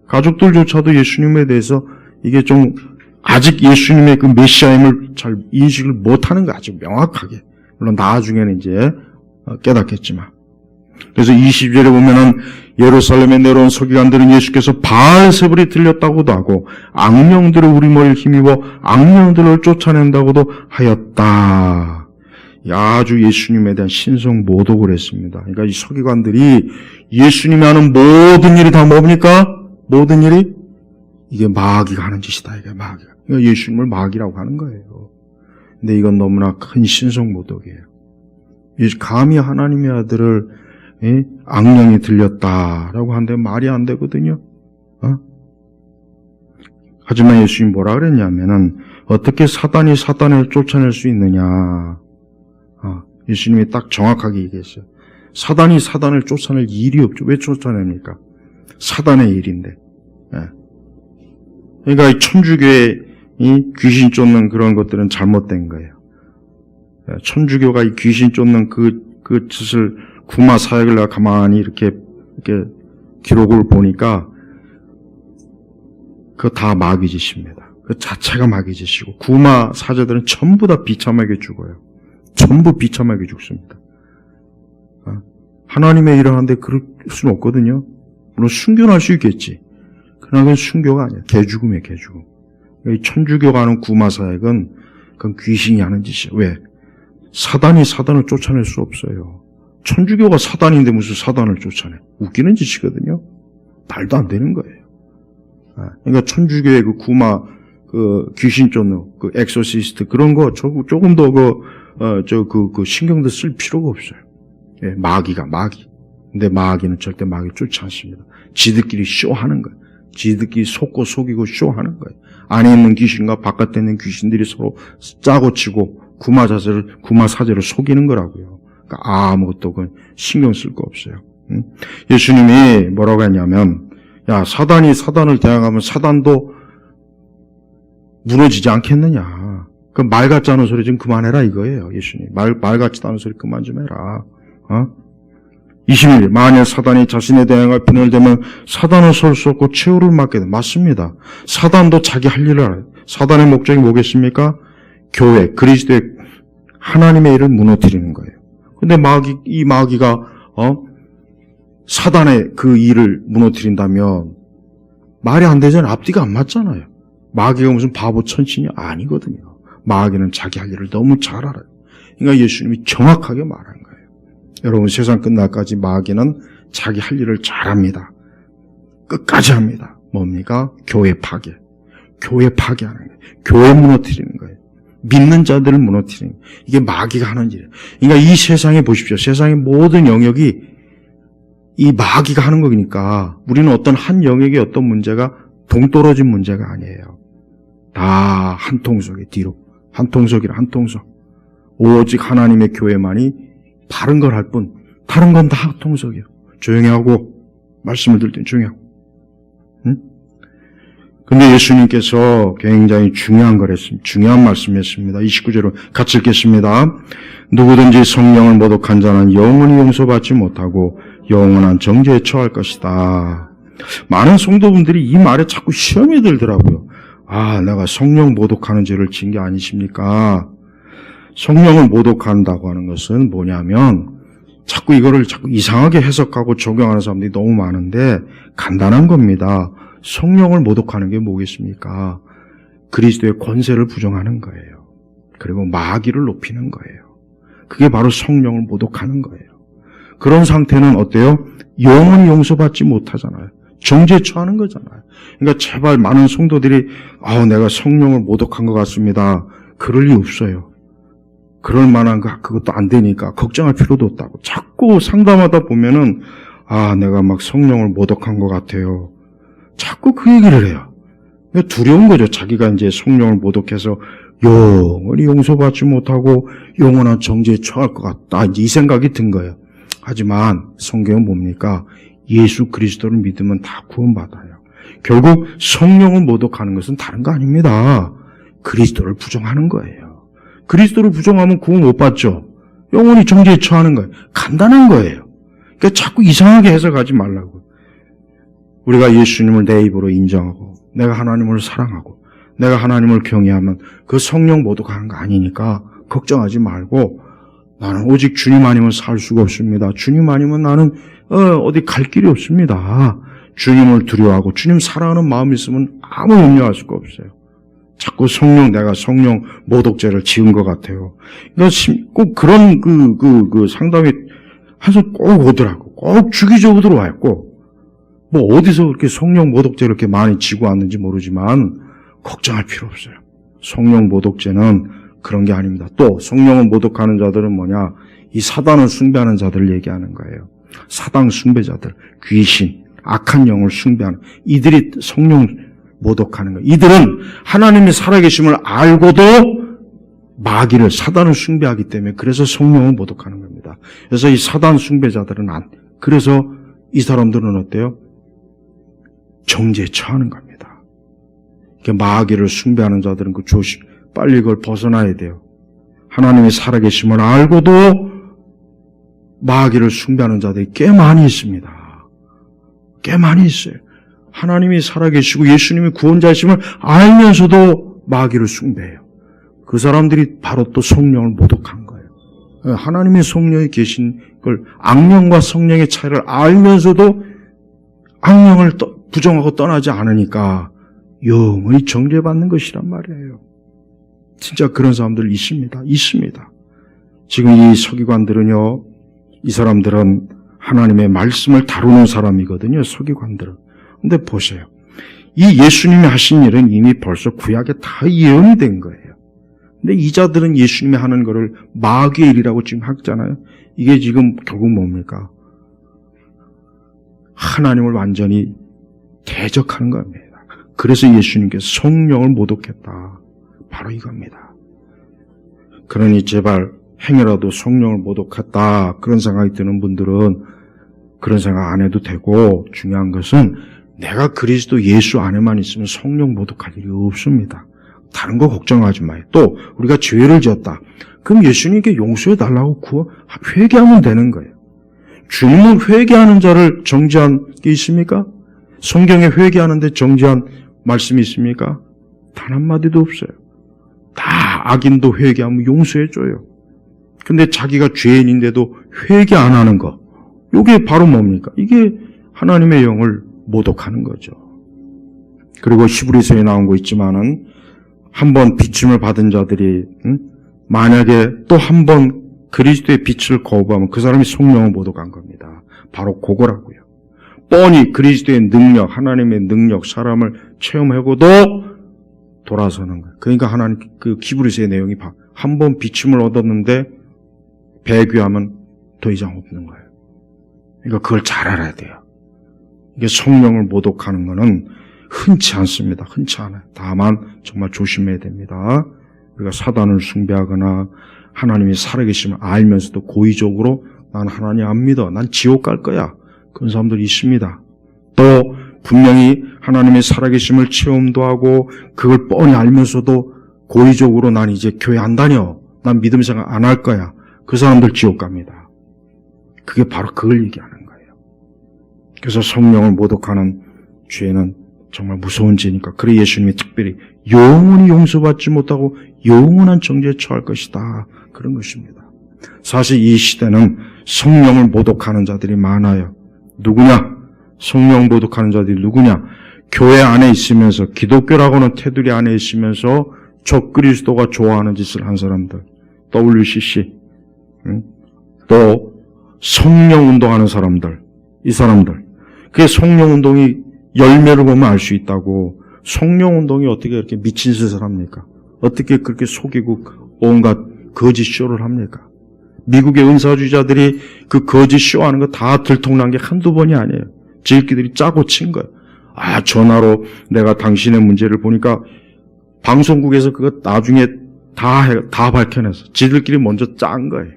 가족들조차도 예수님에 대해서 이게 좀 아직 예수님의 그 메시아임을 잘 인식을 못하는 거예요. 아주 명확하게. 물론 나중에는 이제 깨닫겠지만. 그래서 20절에 보면은 예루살렘에 내려온 서기관들은 예수께서 바알세불이 들렸다고도 하고 악령들을 우리 머리를 힘입어 악령들을 쫓아낸다고도 하였다. 아주 예수님에 대한 신성 모독을 했습니다. 그러니까 이 서기관들이 예수님이 하는 모든 일이 다 뭡니까? 모든 일이 이게 마귀가 하는 짓이다. 이게 마귀가. 그러니까 예수님을 마귀라고 하는 거예요. 근데 이건 너무나 큰 신성 모독이에요. 감히 하나님의 아들을 악령이 들렸다라고 하는데 말이 안 되거든요. 하지만 예수님이 뭐라 그랬냐면은 어떻게 사단이 사단을 쫓아낼 수 있느냐. 예수님이 딱 정확하게 얘기했어요. 사단이 사단을 쫓아낼 일이 없죠. 왜 쫓아냅니까? 사단의 일인데. 그러니까 이 천주교의 이 귀신 쫓는 그런 것들은 잘못된 거예요. 천주교가 이 귀신 쫓는 그 짓을 구마 사역을 내가 가만히 이렇게 기록을 보니까 그거 다 마귀짓입니다. 그 자체가 마귀짓이고 구마 사제들은 전부 다 비참하게 죽어요. 전부 비참하게 죽습니다. 하나님의 일을 하는데 그럴 수는 없거든요. 물론 순교는 할 수 있겠지. 그러나 그건 순교가 아니야. 개죽음이에요, 개죽음. 이 천주교가 하는 구마 사역은 그건 귀신이 하는 짓이에요. 왜? 사단이 사단을 쫓아낼 수 없어요. 천주교가 사단인데 무슨 사단을 쫓아내? 웃기는 짓이거든요. 말도 안 되는 거예요. 그러니까 천주교의 그 구마, 그 귀신 쫓는, 그 엑소시스트 그런 거 조금 더 신경도 쓸 필요가 없어요. 예, 마귀가 마귀. 근데 마귀는 절대 마귀 쫓지 않습니다. 지들끼리 쇼하는 거예요. 지들끼리 속고 속이고 쇼하는 거예요. 안에 있는 귀신과 바깥에 있는 귀신들이 서로 짜고 치고 구마 사제를 속이는 거라고요. 그러니까 아무것도 신경 쓸 거 없어요. 예수님이 뭐라고 했냐면, 야, 사단이 사단을 대항하면 사단도 무너지지 않겠느냐. 그 말 같지 않은 소리 좀 그만해라 이거예요. 예수님. 말 같지도 않은 소리 그만 좀 해라. 21. 만일 사단이 자신에 대항할 편을 대면 사단은 설 수 없고 최후를 맞게 돼. 맞습니다. 사단도 자기 할 일을 알아요. 사단의 목적이 뭐겠습니까? 교회, 그리스도의 하나님의 일을 무너뜨리는 거예요. 근데 이 마귀가 사단의 그 일을 무너뜨린다면 말이 안 되잖아요. 앞뒤가 안 맞잖아요. 마귀가 무슨 바보 천신이 아니거든요. 마귀는 자기 할 일을 너무 잘 알아요. 그러니까 예수님이 정확하게 말한 거예요. 여러분, 세상 끝날까지 마귀는 자기 할 일을 잘합니다. 끝까지 합니다. 뭡니까? 교회 파괴. 교회 파괴하는 거예요. 교회 무너뜨리는 거예요. 믿는 자들을 무너뜨리는 거예요. 이게 마귀가 하는 일이에요. 그러니까 이 세상에 보십시오. 세상의 모든 영역이 이 마귀가 하는 거니까 우리는 어떤 한 영역의 어떤 문제가 동떨어진 문제가 아니에요. 다 한 통속에 뒤로. 한 통속이라 한 통속. 오직 하나님의 교회만이 바른 걸 할 뿐 다른 건 다 한 통속이에요. 조용히 하고 말씀을 들을 땐 조용히 하고. 근데 예수님께서 굉장히 중요한 걸 했습니다. 중요한 말씀이었습니다. 29절로 같이 읽겠습니다. 누구든지 성령을 모독한 자는 영원히 용서받지 못하고 영원한 정죄에 처할 것이다. 많은 성도분들이 이 말에 자꾸 시험이 들더라고요. 내가 성령 모독하는 죄를 지은 게 아니십니까? 성령을 모독한다고 하는 것은 뭐냐면 자꾸 이거를 자꾸 이상하게 해석하고 적용하는 사람들이 너무 많은데 간단한 겁니다. 성령을 모독하는 게 뭐겠습니까? 그리스도의 권세를 부정하는 거예요. 그리고 마귀를 높이는 거예요. 그게 바로 성령을 모독하는 거예요. 그런 상태는 어때요? 영원히 용서받지 못하잖아요. 정죄에 처하는 거잖아요. 그러니까 제발 많은 성도들이 내가 성령을 모독한 것 같습니다. 그럴 리 없어요. 그럴 만한 그것도 안 되니까 걱정할 필요도 없다고. 자꾸 상담하다 보면은 내가 막 성령을 모독한 것 같아요. 자꾸 그 얘기를 해요. 두려운 거죠. 자기가 이제 성령을 모독해서 영원히 용서받지 못하고 영원한 정죄에 처할 것 같다. 이제 이 생각이 든 거예요. 하지만 성경은 뭡니까? 예수 그리스도를 믿으면 다 구원받아요. 결국 성령을 모독하는 것은 다른 거 아닙니다. 그리스도를 부정하는 거예요. 그리스도를 부정하면 구원 못 받죠. 영원히 정죄에 처하는 거예요. 간단한 거예요. 그러니까 자꾸 이상하게 해석하지 말라고. 우리가 예수님을 내 입으로 인정하고 내가 하나님을 사랑하고 내가 하나님을 경외하면 그 성령 모독하는 거 아니니까 걱정하지 말고 나는 오직 주님 아니면 살 수가 없습니다. 주님 아니면 나는 어디 갈 길이 없습니다. 주님을 두려워하고 주님 사랑하는 마음이 있으면 아무 염려할 수가 없어요. 자꾸 내가 성령 모독죄를 지은 것 같아요. 그러니까 꼭 그런 상담이 항상 꼭 오더라고. 꼭 주기적으로 와요. 꼭. 어디서 그렇게 성령 모독죄를 이렇게 많이 지고 왔는지 모르지만 걱정할 필요 없어요. 성령 모독죄는 그런 게 아닙니다. 또 성령을 모독하는 자들은 뭐냐? 이 사단을 숭배하는 자들을 얘기하는 거예요. 사당 숭배자들, 귀신, 악한 영을 숭배하는 이들이 성령 모독하는 거예요. 이들은 하나님이 살아계심을 알고도 마귀를, 사단을 숭배하기 때문에 그래서 성령을 모독하는 겁니다. 그래서 이 사단 숭배자들은 그래서 이 사람들은 어때요? 정죄에 처하는 겁니다. 마귀를 숭배하는 자들은 빨리 이걸 벗어나야 돼요. 하나님이 살아계심을 알고도 마귀를 숭배하는 자들이 꽤 많이 있습니다. 꽤 많이 있어요. 하나님이 살아계시고 예수님이 구원자이심을 알면서도 마귀를 숭배해요. 그 사람들이 바로 또 성령을 모독한 거예요. 하나님의 성령이 계신 걸, 악령과 성령의 차이를 알면서도 악령을 부정하고 떠나지 않으니까 영원히 정죄받는 것이란 말이에요. 진짜 그런 사람들 있습니다. 지금 이 서기관들은요, 이 사람들은 하나님의 말씀을 다루는 사람이거든요, 서기관들은. 근데 보세요. 이 예수님이 하신 일은 이미 벌써 구약에 다 예언이 된 거예요. 근데 이 자들은 예수님이 하는 거를 마귀의 일이라고 지금 하잖아요. 이게 지금 결국 뭡니까? 하나님을 완전히 대적하는 겁니다. 그래서 예수님께서 성령을 모독했다. 바로 이겁니다. 그러니 제발 행여라도 성령을 모독했다, 그런 생각이 드는 분들은 그런 생각 안 해도 되고, 중요한 것은 내가 그리스도 예수 안에만 있으면 성령 모독할 일이 없습니다. 다른 거 걱정하지 마요. 또 우리가 죄를 지었다. 그럼 예수님께 용서해 달라고 회개하면 되는 거예요. 주님은 회개하는 자를 정죄한 게 있습니까? 성경에 회개하는데 정죄한 말씀이 있습니까? 단 한마디도 없어요. 다 악인도 회개하면 용서해줘요. 근데 자기가 죄인인데도 회개 안 하는 거, 이게 바로 뭡니까? 이게 하나님의 영을 모독하는 거죠. 그리고 히브리서에 나온 거 있지만은 한번 비침을 받은 자들이 만약에 또 한 번 그리스도의 빛을 거부하면 그 사람이 성령을 모독한 겁니다. 바로 그거라고요. 뻔히 그리스도의 능력, 하나님의 능력, 사람을 체험하고도 돌아서는 거예요. 그러니까 하나님, 그 히브리서의 내용이 한 번 비침을 얻었는데 배교하면 더 이상 없는 거예요. 그러니까 그걸 잘 알아야 돼요. 이게 성령을 모독하는 거는 흔치 않습니다. 흔치 않아요. 다만 정말 조심해야 됩니다. 우리가 사단을 숭배하거나 하나님이 살아계심을 알면서도 고의적으로 난 하나님 안 믿어, 난 지옥 갈 거야, 그런 사람들이 있습니다. 또 분명히 하나님의 살아계심을 체험도 하고 그걸 뻔히 알면서도 고의적으로 난 이제 교회 안 다녀, 난 믿음 생활 안 할 거야, 그 사람들 지옥 갑니다. 그게 바로 그걸 얘기하는 거예요. 그래서 성령을 모독하는 죄는 정말 무서운 죄니까, 그래 예수님이 특별히 영원히 용서받지 못하고 영원한 정죄에 처할 것이다, 그런 것입니다. 사실 이 시대는 성령을 모독하는 자들이 많아요. 누구냐? 성령 모독하는 자들이 누구냐? 교회 안에 있으면서, 기독교라고는 테두리 안에 있으면서 적그리스도가 좋아하는 짓을 한 사람들, WCC, 또 성령 운동하는 사람들, 이 사람들, 그게 성령 운동이 열매를 보면 알 수 있다고. 성령 운동이 어떻게 그렇게 미친 짓을 합니까? 어떻게 그렇게 속이고 온갖 거짓 쇼를 합니까? 미국의 은사주의자들이 그 거짓 쇼하는 거 다 들통난 게 한두 번이 아니에요. 지들끼리 짜고 친 거예요. 전화로 내가 당신의 문제를 보니까 방송국에서 그거 나중에 다 밝혀내서 지들끼리 먼저 짠 거예요.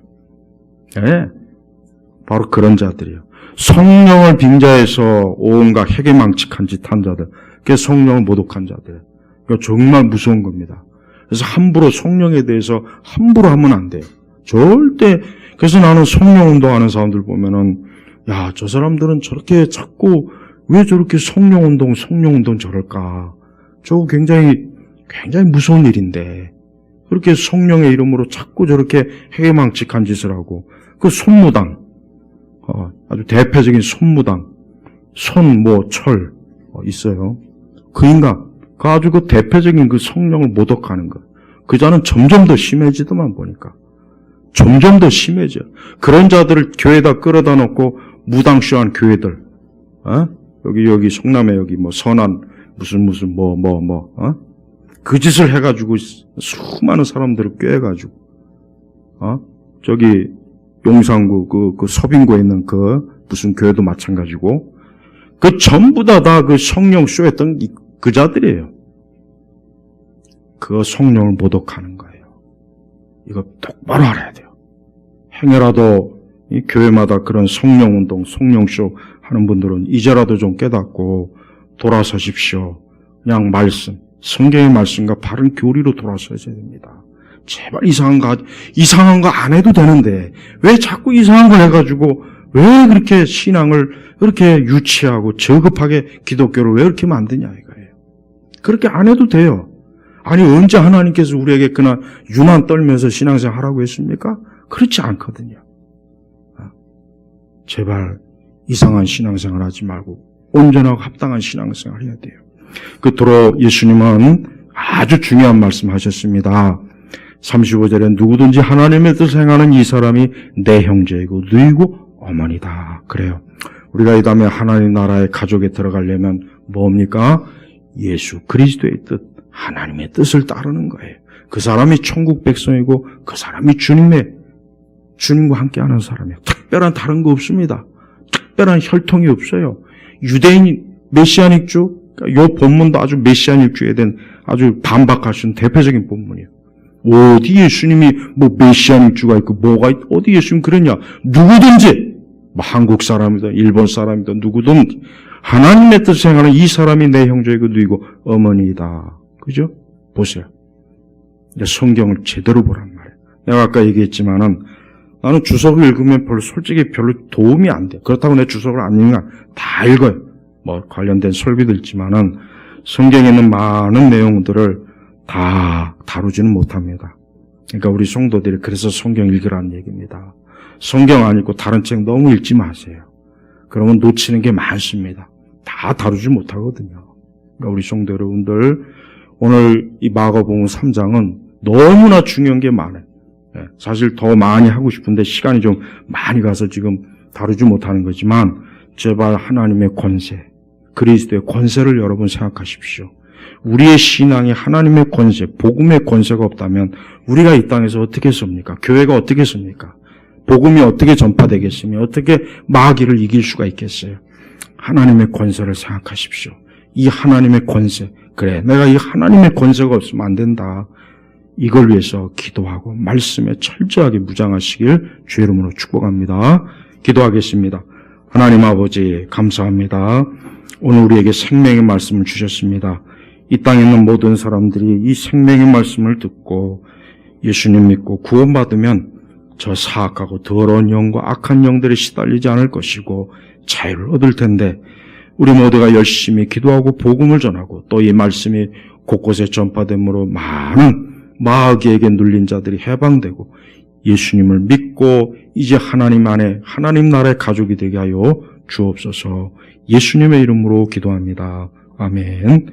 네. 바로 그런 자들이에요. 성령을 빙자해서 온갖 해괴망측한 짓 한 자들, 그게 성령을 모독한 자들. 그러니까 정말 무서운 겁니다. 그래서 함부로 성령에 대해서 함부로 하면 안 돼요. 절대. 그래서 나는 성령 운동하는 사람들 보면은, 야, 저 사람들은 저렇게 자꾸 왜 저렇게 성령 운동 저럴까? 저거 굉장히 무서운 일인데 그렇게 성령의 이름으로 자꾸 저렇게 해괴망측한 짓을 하고, 그 손무당, 아주 대표적인 손무당, 철 있어요. 그 인간, 그 아주 그 대표적인 그 성령을 모독하는 것. 그 자는 점점 더 심해지더만 보니까. 점점 더 심해져. 그런 자들을 교회에다 끌어다 놓고 무당쇼한 교회들, 여기 성남에 여기 선한 그 짓을 해가지고 수많은 사람들을 꾀해가지고, 저기 용산구 그 서빙구에 있는 그 무슨 교회도 마찬가지고, 그 전부 다 그 성령 쇼했던 그 자들이에요. 그 성령을 모독하는 거예요. 이거 똑바로 알아야 돼요. 행여라도 이 교회마다 그런 성령운동, 성령쇼 하는 분들은 이제라도 좀 깨닫고 돌아서십시오. 그냥 말씀, 성경의 말씀과 바른 교리로 돌아서야 됩니다. 제발 이상한 거 안 해도 되는데 왜 자꾸 이상한 걸 해가지고 왜 그렇게 신앙을 그렇게 유치하고 저급하게 기독교를 왜 이렇게 만드냐 이거예요. 그렇게 안 해도 돼요. 아니 언제 하나님께서 우리에게 그날 유난 떨면서 신앙생활 하라고 했습니까? 그렇지 않거든요. 제발 이상한 신앙생활 하지 말고 온전하고 합당한 신앙생활 해야 돼요. 끝으로 예수님은 아주 중요한 말씀 하셨습니다. 35절에 누구든지 하나님의 뜻을 행하는 이 사람이 내 형제이고 누이고 어머니다. 그래요. 우리가 이 다음에 하나님 나라의 가족에 들어가려면 뭡니까? 예수 그리스도의 뜻, 하나님의 뜻을 따르는 거예요. 그 사람이 천국 백성이고 그 사람이 주님과 함께하는 사람이에요. 특별한 다른 거 없습니다. 특별한 혈통이 없어요. 유대인 메시아닉주, 이 본문도 아주 메시아닉주에 대한 아주 반박하신 대표적인 본문이에요. 어디 예수님이 메시아닉주가 있고 어디 예수님 그러냐? 누구든지 한국 사람이든 일본 사람이든 누구든 하나님의 뜻을 행하는 이 사람이 내 형제이고 누이고 어머니이다. 그죠? 보세요. 성경을 제대로 보란 말이에요. 내가 아까 얘기했지만은 나는 주석을 읽으면 솔직히 별로 도움이 안 돼. 그렇다고 내 주석을 안 읽으면 다 읽어요. 관련된 설교도 있지만은 성경에 있는 많은 내용들을 다 다루지는 못합니다. 그러니까 우리 성도들이 그래서 성경 읽으라는 얘기입니다. 성경 안 읽고 다른 책 너무 읽지 마세요. 그러면 놓치는 게 많습니다. 다 다루지 못하거든요. 그러니까 우리 성도 여러분들 오늘 이 마가복음 3장은 너무나 중요한 게 많아요. 사실 더 많이 하고 싶은데 시간이 좀 많이 가서 지금 다루지 못하는 거지만 제발 하나님의 권세, 그리스도의 권세를 여러분 생각하십시오. 우리의 신앙이 하나님의 권세, 복음의 권세가 없다면 우리가 이 땅에서 어떻게 섭니까? 교회가 어떻게 섭니까? 복음이 어떻게 전파되겠으며 어떻게 마귀를 이길 수가 있겠어요? 하나님의 권세를 생각하십시오. 이 하나님의 권세, 그래 내가 이 하나님의 권세가 없으면 안 된다. 이걸 위해서 기도하고 말씀에 철저하게 무장하시길 주의 이름으로 축복합니다. 기도하겠습니다. 하나님 아버지 감사합니다. 오늘 우리에게 생명의 말씀을 주셨습니다. 이 땅에 있는 모든 사람들이 이 생명의 말씀을 듣고 예수님 믿고 구원받으면 저 사악하고 더러운 영과 악한 영들에 시달리지 않을 것이고 자유를 얻을 텐데 우리 모두가 열심히 기도하고 복음을 전하고 또 이 말씀이 곳곳에 전파됨으로 많은 마귀에게 눌린 자들이 해방되고 예수님을 믿고 이제 하나님 안에 하나님 나라의 가족이 되게 하여 주옵소서. 예수님의 이름으로 기도합니다. 아멘.